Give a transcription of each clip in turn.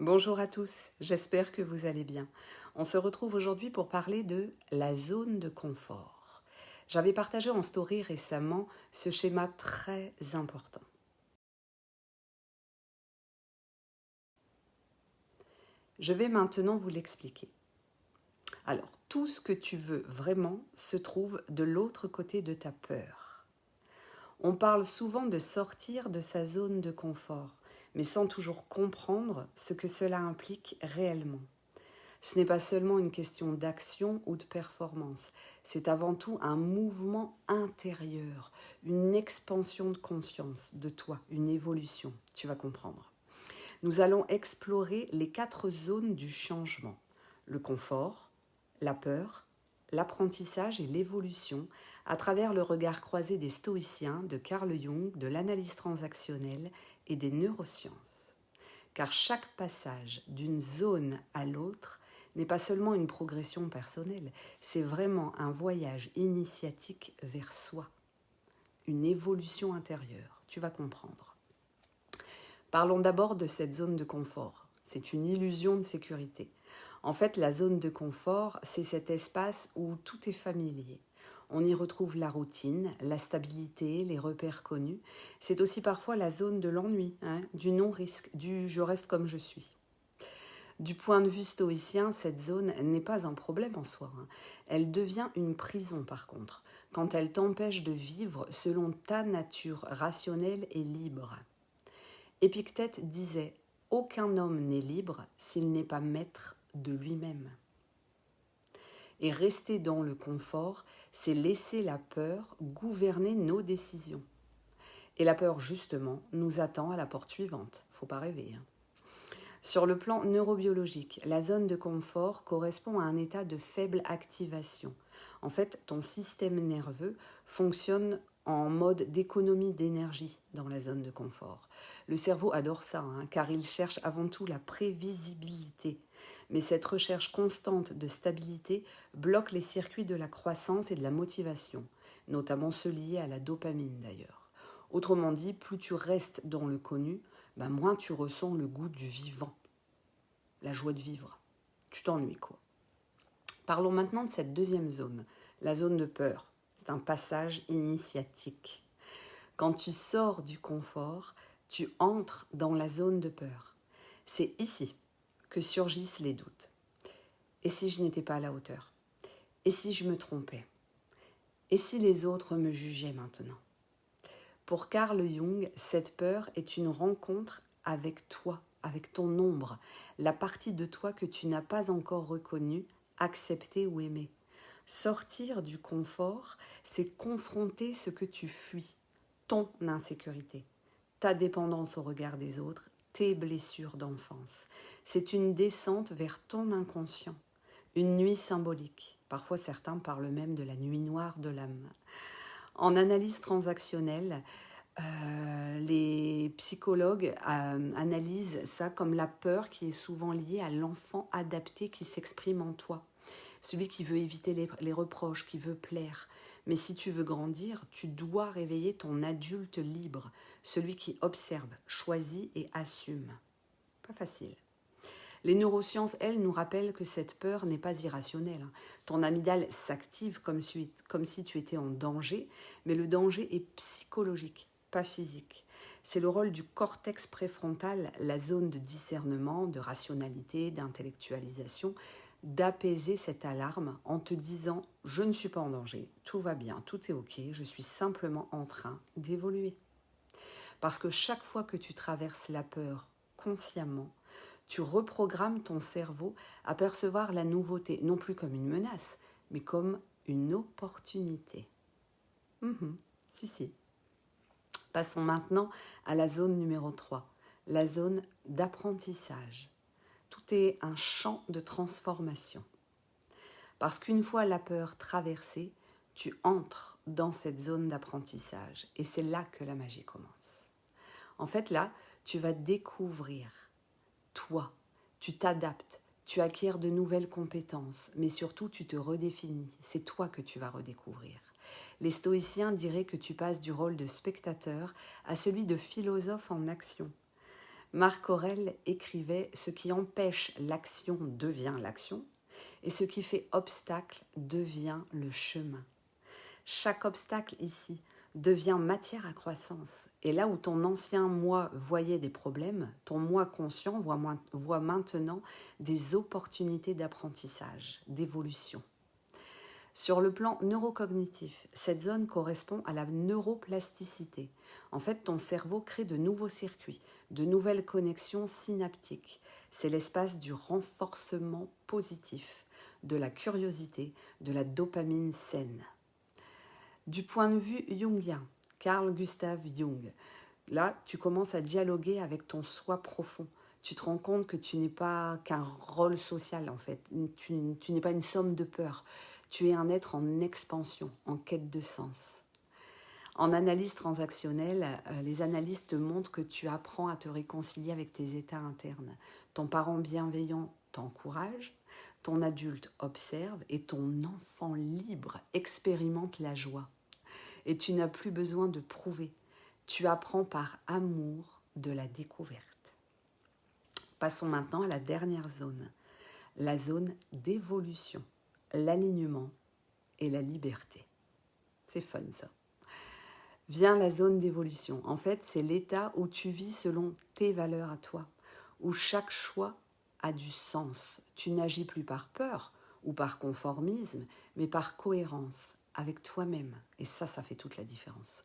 Bonjour à tous, j'espère que vous allez bien. On se retrouve aujourd'hui pour parler de la zone de confort. J'avais partagé en story récemment ce schéma très important. Je vais maintenant vous l'expliquer. Alors, tout ce que tu veux vraiment se trouve de l'autre côté de ta peur. On parle souvent de sortir de sa zone de confort, mais sans toujours comprendre ce que cela implique réellement. Ce n'est pas seulement une question d'action ou de performance, c'est avant tout un mouvement intérieur, une expansion de conscience de toi, une évolution, tu vas comprendre. Nous allons explorer les 4 zones du changement, le confort, la peur, l'apprentissage et l'évolution à travers le regard croisé des stoïciens, de Carl Jung, de l'analyse transactionnelle et des neurosciences. Car chaque passage d'une zone à l'autre n'est pas seulement une progression personnelle, c'est vraiment un voyage initiatique vers soi, une évolution intérieure, tu vas comprendre. Parlons d'abord de cette zone de confort. C'est une illusion de sécurité. En fait, la zone de confort, c'est cet espace où tout est familier. On y retrouve la routine, la stabilité, les repères connus. C'est aussi parfois la zone de l'ennui, du non-risque, du « je reste comme je suis ». Du point de vue stoïcien, cette zone n'est pas un problème en soi. Elle devient une prison par contre, quand elle t'empêche de vivre selon ta nature rationnelle et libre. Épictète disait « Aucun homme n'est libre s'il n'est pas maître de lui-même ». Et rester dans le confort, c'est laisser la peur gouverner nos décisions. Et la peur, justement, nous attend à la porte suivante. Faut pas rêver. Sur le plan neurobiologique, la zone de confort correspond à un état de faible activation. En fait, ton système nerveux fonctionne en mode d'économie d'énergie dans la zone de confort. Le cerveau adore ça, car il cherche avant tout la prévisibilité. Mais cette recherche constante de stabilité bloque les circuits de la croissance et de la motivation, notamment ceux liés à la dopamine d'ailleurs. Autrement dit, plus tu restes dans le connu, moins tu ressens le goût du vivant, la joie de vivre. Tu t'ennuies quoi. Parlons maintenant de cette deuxième zone, la zone de peur. C'est un passage initiatique. Quand tu sors du confort, tu entres dans la zone de peur. C'est ici que surgissent les doutes. Et si je n'étais pas à la hauteur? Et si je me trompais? Et si les autres me jugeaient maintenant? Pour Carl Jung, cette peur est une rencontre avec toi, avec ton ombre, la partie de toi que tu n'as pas encore reconnue, acceptée ou aimée. Sortir du confort, c'est confronter ce que tu fuis, ton insécurité, ta dépendance au regard des autres, tes blessures d'enfance. C'est une descente vers ton inconscient, une nuit symbolique. Parfois certains parlent même de la nuit noire de l'âme. En analyse transactionnelle, les psychologues analysent ça comme la peur qui est souvent liée à l'enfant adapté qui s'exprime en toi. Celui qui veut éviter les reproches, qui veut plaire. Mais si tu veux grandir, tu dois réveiller ton adulte libre, celui qui observe, choisit et assume. Pas facile. Les neurosciences, elles, nous rappellent que cette peur n'est pas irrationnelle. Ton amygdale s'active comme si tu étais en danger, mais le danger est psychologique, pas physique. C'est le rôle du cortex préfrontal, la zone de discernement, de rationalité, d'intellectualisation, d'apaiser cette alarme en te disant « je ne suis pas en danger, tout va bien, tout est ok, je suis simplement en train d'évoluer ». Parce que chaque fois que tu traverses la peur consciemment, tu reprogrammes ton cerveau à percevoir la nouveauté, non plus comme une menace, mais comme une opportunité. Si. Passons maintenant à la zone numéro 3, la zone d'apprentissage. Tout est un champ de transformation. Parce qu'une fois la peur traversée, tu entres dans cette zone d'apprentissage et c'est là que la magie commence. En fait, là, tu vas découvrir toi, tu t'adaptes, tu acquiers de nouvelles compétences, mais surtout tu te redéfinis, c'est toi que tu vas redécouvrir. Les stoïciens diraient que tu passes du rôle de spectateur à celui de philosophe en action. Marc Aurèle écrivait « Ce qui empêche l'action devient l'action et ce qui fait obstacle devient le chemin ». Chaque obstacle ici devient matière à croissance. Et là où ton ancien moi voyait des problèmes, ton moi conscient voit maintenant des opportunités d'apprentissage, d'évolution. Sur le plan neurocognitif, cette zone correspond à la neuroplasticité. En fait, ton cerveau crée de nouveaux circuits, de nouvelles connexions synaptiques. C'est l'espace du renforcement positif, de la curiosité, de la dopamine saine. Du point de vue jungien, Carl Gustav Jung, là, tu commences à dialoguer avec ton soi profond. Tu te rends compte que tu n'es pas qu'un rôle social, en fait. Tu n'es pas une somme de peurs. Tu es un être en expansion, en quête de sens. En analyse transactionnelle, les analystes te montrent que tu apprends à te réconcilier avec tes états internes. Ton parent bienveillant t'encourage, ton adulte observe et ton enfant libre expérimente la joie. Et tu n'as plus besoin de prouver. Tu apprends par amour de la découverte. Passons maintenant à la dernière zone, la zone d'évolution, l'alignement et la liberté. C'est fun ça. Vient la zone d'évolution. En fait, c'est l'état où tu vis selon tes valeurs à toi, où chaque choix a du sens. Tu n'agis plus par peur ou par conformisme, mais par cohérence avec toi-même. Et ça fait toute la différence.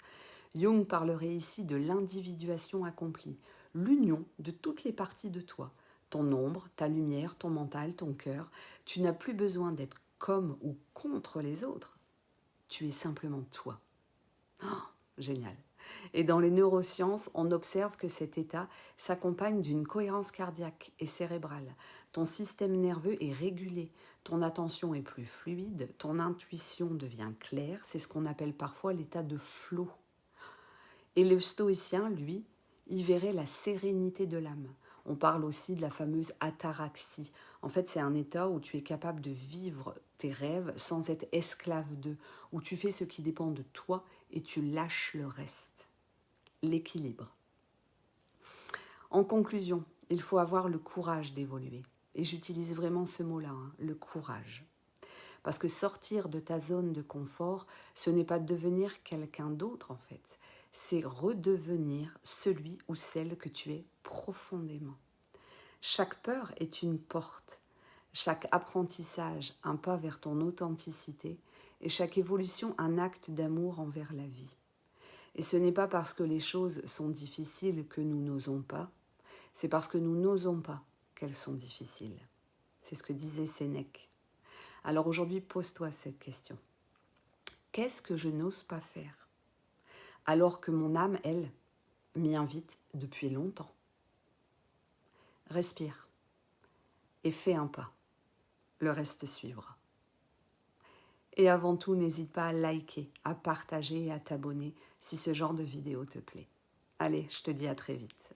Jung parlerait ici de l'individuation accomplie, l'union de toutes les parties de toi, ton ombre, ta lumière, ton mental, ton cœur. Tu n'as plus besoin d'être comme ou contre les autres. Tu es simplement toi. Oh, génial. Et dans les neurosciences, on observe que cet état s'accompagne d'une cohérence cardiaque et cérébrale. Ton système nerveux est régulé, ton attention est plus fluide, ton intuition devient claire, c'est ce qu'on appelle parfois l'état de flow. Et le stoïcien, lui, y verrait la sérénité de l'âme. On parle aussi de la fameuse ataraxie. En fait, c'est un état où tu es capable de vivre tes rêves sans être esclave d'eux, où tu fais ce qui dépend de toi et tu lâches le reste. L'équilibre. En conclusion, il faut avoir le courage d'évoluer. Et j'utilise vraiment ce mot-là, le courage. Parce que sortir de ta zone de confort, ce n'est pas devenir quelqu'un d'autre en fait. C'est redevenir celui ou celle que tu es profondément. Chaque peur est une porte, chaque apprentissage un pas vers ton authenticité et chaque évolution un acte d'amour envers la vie. Et ce n'est pas parce que les choses sont difficiles que nous n'osons pas, c'est parce que nous n'osons pas qu'elles sont difficiles. C'est ce que disait Sénèque. Alors aujourd'hui, pose-toi cette question. Qu'est-ce que je n'ose pas faire alors que mon âme, elle, m'y invite depuis longtemps? Respire et fais un pas. Le reste suivra. Et avant tout, n'hésite pas à liker, à partager et à t'abonner si ce genre de vidéo te plaît. Allez, je te dis à très vite.